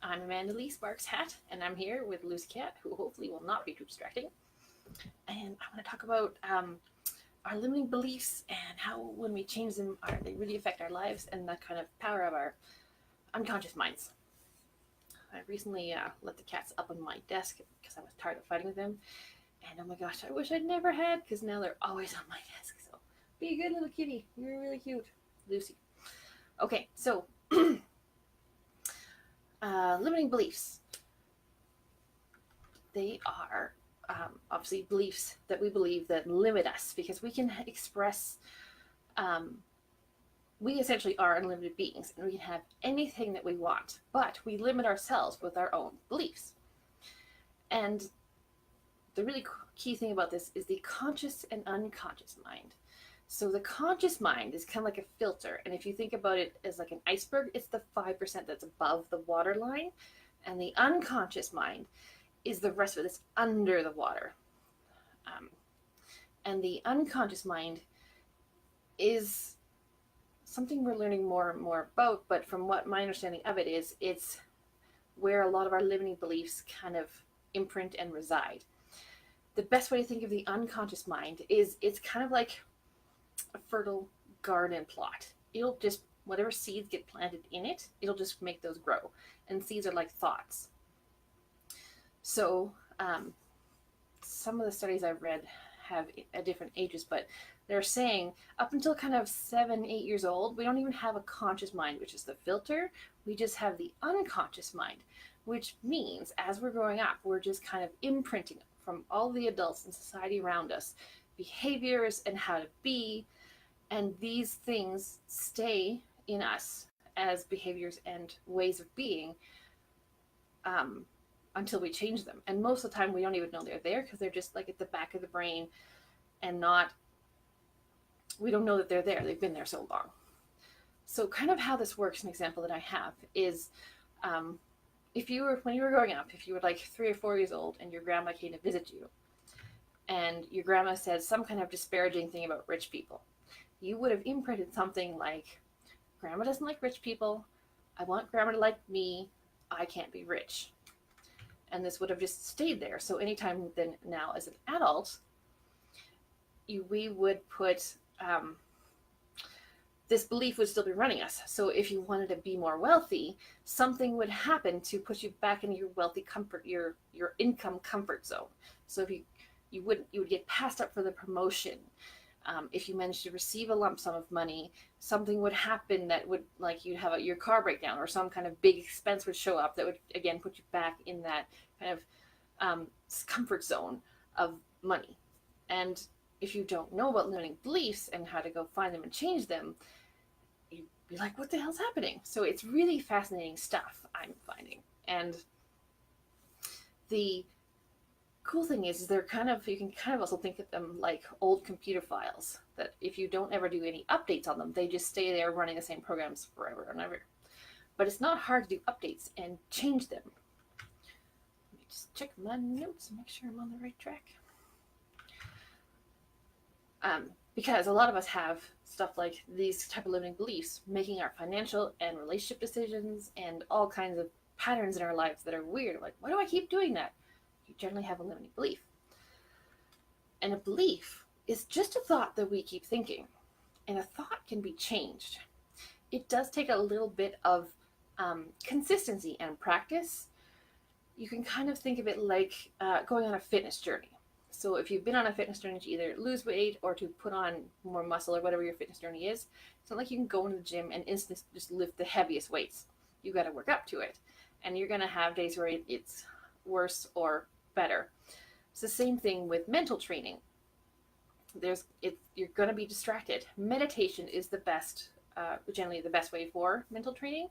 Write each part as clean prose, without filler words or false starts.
I'm Amanda Lee Sparks Hat, and I'm here with Lucy Cat, who hopefully will not be too distracting. And I want to talk about our limiting beliefs and how, when we change them, they really affect our lives and the kind of power of our unconscious minds. I recently let the cats up on my desk because I was tired of fighting with them. And oh my gosh, I wish I'd never had because now they're always on my desk. So be a good little kitty. You're really cute, Lucy. Okay, so limiting beliefs. They are obviously beliefs that we believe that limit us because we can express, um, we essentially are unlimited beings and we can have anything that we want, but we limit ourselves with our own beliefs. And the really key thing about this is the conscious and unconscious mind. So the conscious mind is kind of like a filter, and if you think about it as like an iceberg, it's the 5% that's above the water line, and the unconscious mind is the rest of it that's under the water. Um, and the unconscious mind is something we're learning more and more about, but from what my understanding of it is, it's where a lot of our limiting beliefs kind of imprint and reside. The best way to think of the unconscious mind is it's kind of like a fertile garden plot. It'll just, whatever seeds get planted in it, it'll just make those grow. And seeds are like thoughts. So some of the studies I've read have at different ages, but they're saying up until kind of 7, 8 years old, we don't even have a conscious mind, which is the filter. We just have the unconscious mind, which means as we're growing up, we're just kind of imprinting from all the adults in society around us behaviors and how to be, and these things stay in us as behaviors and ways of being until we change them. And most of the time we don't even know they're there because they're just like at the back of the brain and not, we don't know that they're there. They've been there so long. So kind of how this works, an example that I have is if you were, when you were growing up, if you were like 3 or 4 years old and your grandma came to visit you and your grandma said some kind of disparaging thing about rich people, you would have imprinted something like, grandma doesn't like rich people. I want grandma to like me. I can't be rich. And this would have just stayed there. So anytime then now as an adult, we would put, this belief would still be running us. So if you wanted to be more wealthy, something would happen to put you back in your wealthy comfort, your income comfort zone. So if you would get passed up for the promotion. If you managed to receive a lump sum of money, something would happen that would, like, you'd have your car breakdown or some kind of big expense would show up that would again put you back in that kind of comfort zone of money. And if you don't know about limiting beliefs and how to go find them and change them, you'd be like, what the hell's happening? So it's really fascinating stuff, I'm finding. And the cool thing is they're kind of, you can kind of also think of them like old computer files that if you don't ever do any updates on them, they just stay there running the same programs forever and ever. But it's not hard to do updates and change them. Let me just check my notes and make sure I'm on the right track. Because a lot of us have stuff like these type of limiting beliefs, making our financial and relationship decisions and all kinds of patterns in our lives that are weird. Like, why do I keep doing that? You generally have a limiting belief. And a belief is just a thought that we keep thinking. And a thought can be changed. It does take a little bit of consistency and practice. You can kind of think of it like going on a fitness journey. So if you've been on a fitness journey to either lose weight or to put on more muscle or whatever your fitness journey is, it's not like you can go into the gym and instantly just lift the heaviest weights. You got to work up to it. And you're going to have days where it's worse or better. It's the same thing with mental training. You're going to be distracted. Meditation is the best, generally the best way for mental training,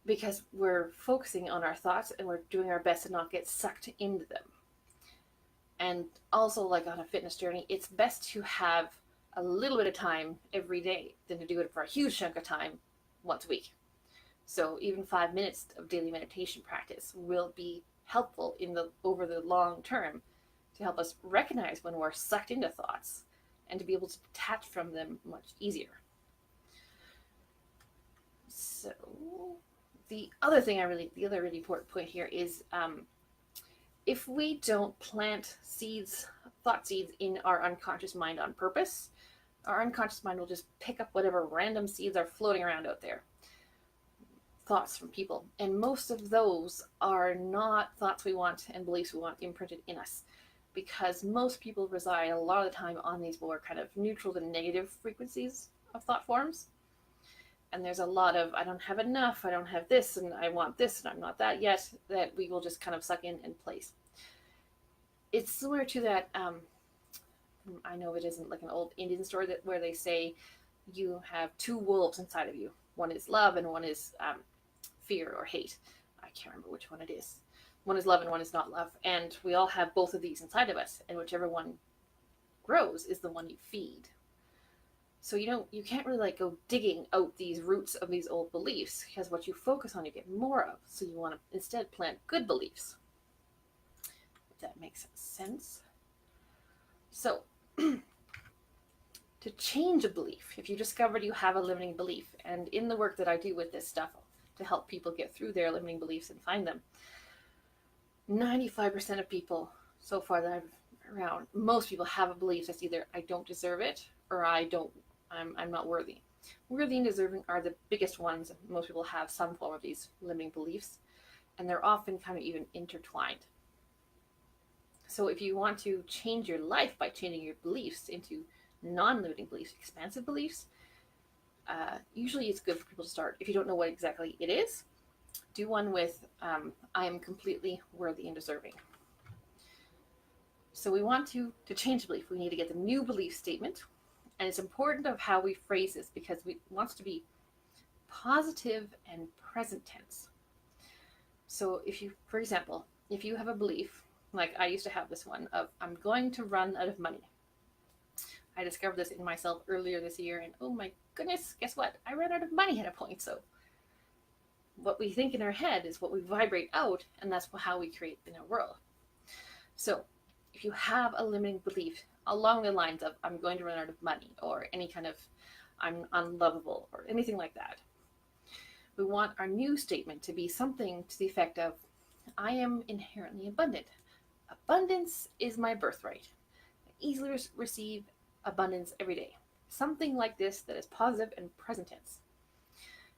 because we're focusing on our thoughts and we're doing our best to not get sucked into them. And also, like on a fitness journey, it's best to have a little bit of time every day than to do it for a huge chunk of time once a week. So even 5 minutes of daily meditation practice will be helpful over the long term to help us recognize when we're sucked into thoughts and to be able to detach from them much easier. So the other really important point here is if we don't plant seeds, thought seeds in our unconscious mind on purpose, our unconscious mind will just pick up whatever random seeds are floating around out there. Thoughts from people. And most of those are not thoughts we want and beliefs we want imprinted in us, because most people reside a lot of the time on these more kind of neutral to negative frequencies of thought forms. And there's a lot of, I don't have enough, I don't have this, and I want this, and I'm not that yet, that we will just kind of suck in and place. It's similar to that, I know it isn't like an old Indian story where they say you have two wolves inside of you. One is love and one is fear or hate. I can't remember which one it is. One is love and one is not love. And we all have both of these inside of us, and whichever one grows is the one you feed. So you can't really like go digging out these roots of these old beliefs, because what you focus on you get more of. So you want to instead plant good beliefs. If that makes sense. So to change a belief, if you discovered you have a limiting belief, and in the work that I do with this stuff to help people get through their limiting beliefs and find them, 95% of people so far that I've around, most people have a belief that's either I don't deserve it or I'm not worthy. Worthy and deserving are the biggest ones. Most people have some form of these limiting beliefs, and they're often kind of even intertwined. So if you want to change your life by changing your beliefs into non-limiting beliefs, expansive beliefs, usually it's good for people to start. If you don't know what exactly it is, do one with I am completely worthy and deserving. So we want to change the belief. We need to get the new belief statement. And it's important of how we phrase this, because we want to be positive and present tense. So if you, for example, if you have a belief, like I used to have this one of I'm going to run out of money. I discovered this in myself earlier this year, and oh my goodness, guess what? I ran out of money at a point. So what we think in our head is what we vibrate out, and that's how we create in our world. So if you have a limiting belief along the lines of I'm going to run out of money, or any kind of I'm unlovable, or anything like that, we want our new statement to be something to the effect of I am inherently abundant. Abundance is my birthright. I easily receive abundance every day. Something like this that is positive and present tense.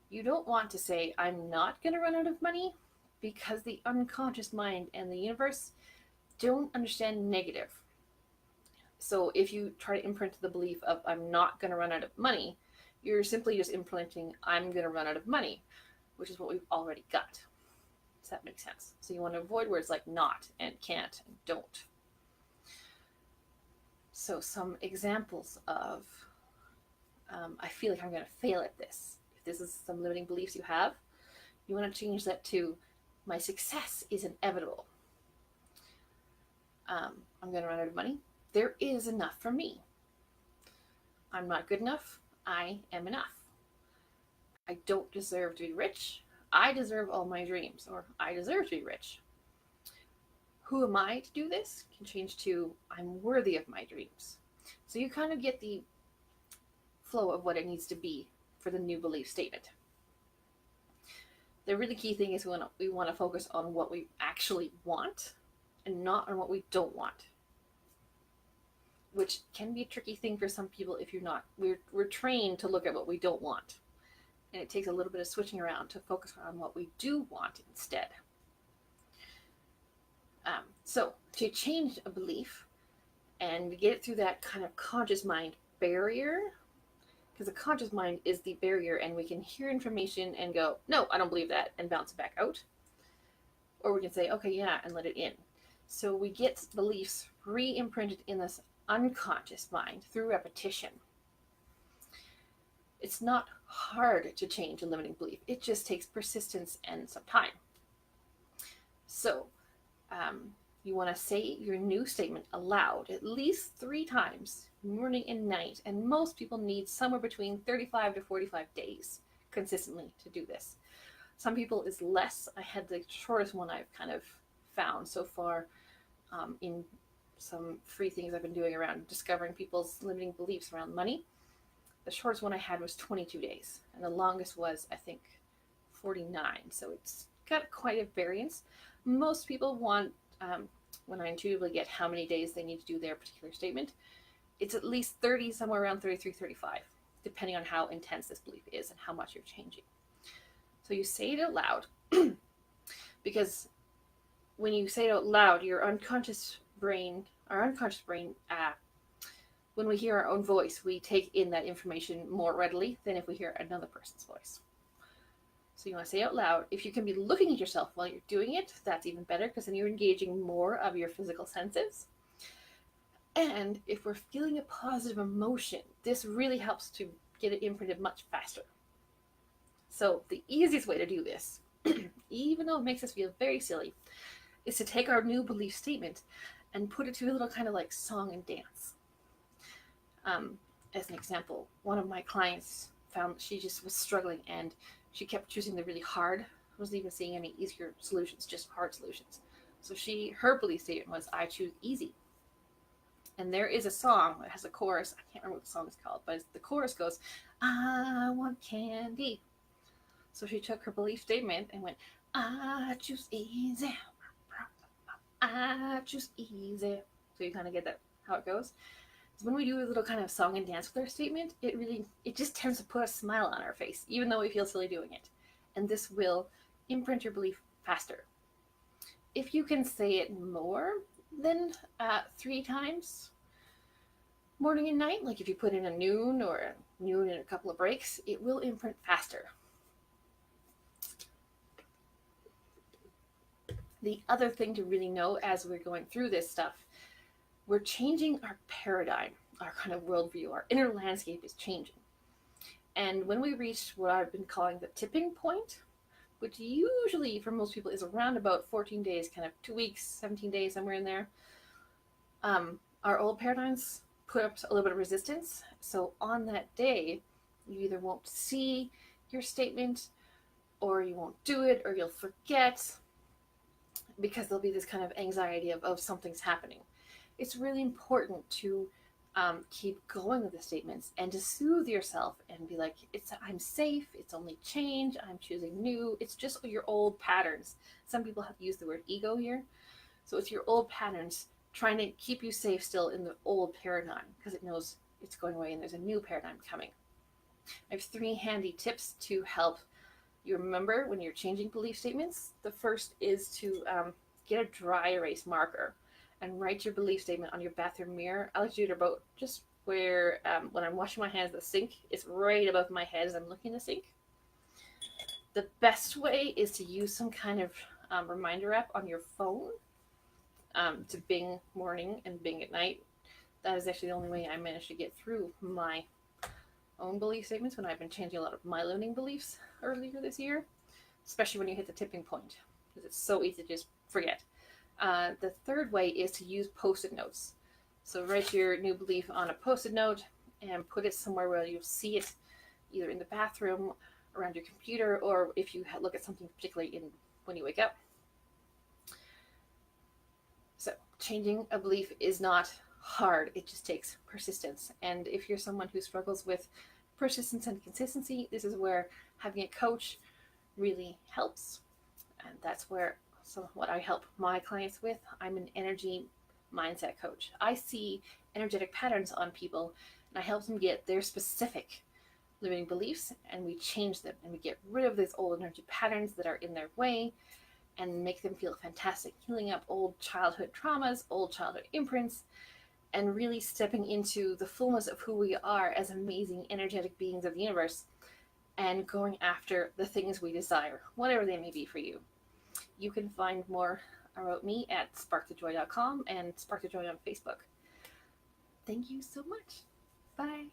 You don't want to say I'm not going to run out of money, because the unconscious mind and the universe don't understand negative. So if you try to imprint the belief of I'm not going to run out of money, you're simply just imprinting I'm going to run out of money, which is what we've already got. Does that make sense? So you want to avoid words like not and can't and don't. So some examples of I feel like I'm going to fail at this. If this is some limiting beliefs you have, you want to change that to my success is inevitable. I'm going to run out of money. There is enough for me. I'm not good enough. I am enough. I don't deserve to be rich. I deserve all my dreams, or I deserve to be rich. Who am I to do this? Can change to I'm worthy of my dreams. So you kind of get the flow of what it needs to be for the new belief statement. The really key thing is we want to focus on what we actually want and not on what we don't want, which can be a tricky thing for some people if you're not. We're trained to look at what we don't want, and it takes a little bit of switching around to focus on what we do want instead. So to change a belief and get it through that kind of conscious mind barrier, because the conscious mind is the barrier, and we can hear information and go, no, I don't believe that, and bounce it back out. Or we can say, okay, yeah, and let it in. So we get beliefs re-imprinted in this unconscious mind through repetition. It's not hard to change a limiting belief. It just takes persistence and some time. So you want to say your new statement aloud at least 3 times, morning and night. And most people need somewhere between 35 to 45 days consistently to do this. Some people is less. I had the shortest one I've kind of found so far in some free things I've been doing around discovering people's limiting beliefs around money. The shortest one I had was 22 days, and the longest was, I think, 49. So it's got quite a variance. Most people want, when I intuitively get how many days they need to do their particular statement, it's at least 30, somewhere around 33, 35, depending on how intense this belief is and how much you're changing. So you say it out loud because when you say it out loud, your unconscious brain, when we hear our own voice, we take in that information more readily than if we hear another person's voice. So you want to say out loud. If you can be looking at yourself while you're doing it, that's even better because then you're engaging more of your physical senses. And if we're feeling a positive emotion, this really helps to get it imprinted much faster. So the easiest way to do this, even though it makes us feel very silly, is to take our new belief statement and put it to a little kind of like song and dance. As an example, one of my clients found she just was struggling and she kept choosing the really hard, wasn't even seeing any easier solutions, just hard solutions. So her belief statement was, I choose easy. And there is a song that has a chorus. I can't remember what the song is called, but the chorus goes, I want candy. So she took her belief statement and went, I choose easy. I choose easy. So you kind of get that, how it goes. So when we do a little kind of song and dance with our statement, it just tends to put a smile on our face, even though we feel silly doing it. And this will imprint your belief faster. If you can say it more than 3 times, morning and night, like if you put in a noon or a noon and a couple of breaks, it will imprint faster. The other thing to really know as we're going through this stuff, we're changing our paradigm, our kind of worldview, our inner landscape is changing. And when we reach what I've been calling the tipping point, which usually for most people is around about 14 days, kind of 2 weeks, 17 days, somewhere in there, our old paradigms put up a little bit of resistance. So on that day, you either won't see your statement or you won't do it or you'll forget because there'll be this kind of anxiety of something's happening. It's really important to keep going with the statements and to soothe yourself and be like, I'm safe, it's only change, I'm choosing new, it's just your old patterns. Some people have used the word ego here. So it's your old patterns trying to keep you safe still in the old paradigm because it knows it's going away and there's a new paradigm coming. I have 3 handy tips to help you remember when you're changing belief statements. The first is to get a dry erase marker and write your belief statement on your bathroom mirror. I like to do it about just where, when I'm washing my hands, the sink is right above my head as I'm looking at the sink. The best way is to use some kind of reminder app on your phone to Bing morning and Bing at night. That is actually the only way I managed to get through my own belief statements when I've been changing a lot of my limiting beliefs earlier this year, especially when you hit the tipping point, because it's so easy to just forget. The third way is to use post-it notes. So write your new belief on a post-it note and put it somewhere where you'll see it, either in the bathroom, around your computer, or if you look at something particularly when you wake up. So changing a belief is not hard, it just takes persistence. And if you're someone who struggles with persistence and consistency, this is where having a coach really helps. And that's where what I help my clients with. I'm an energy mindset coach. I see energetic patterns on people and I help them get their specific limiting beliefs and we change them and we get rid of these old energy patterns that are in their way and make them feel fantastic, healing up old childhood traumas, old childhood imprints, and really stepping into the fullness of who we are as amazing energetic beings of the universe and going after the things we desire, whatever they may be for you. You can find more about me at sparkthejoy.com and Spark the Joy on Facebook. Thank you so much. Bye.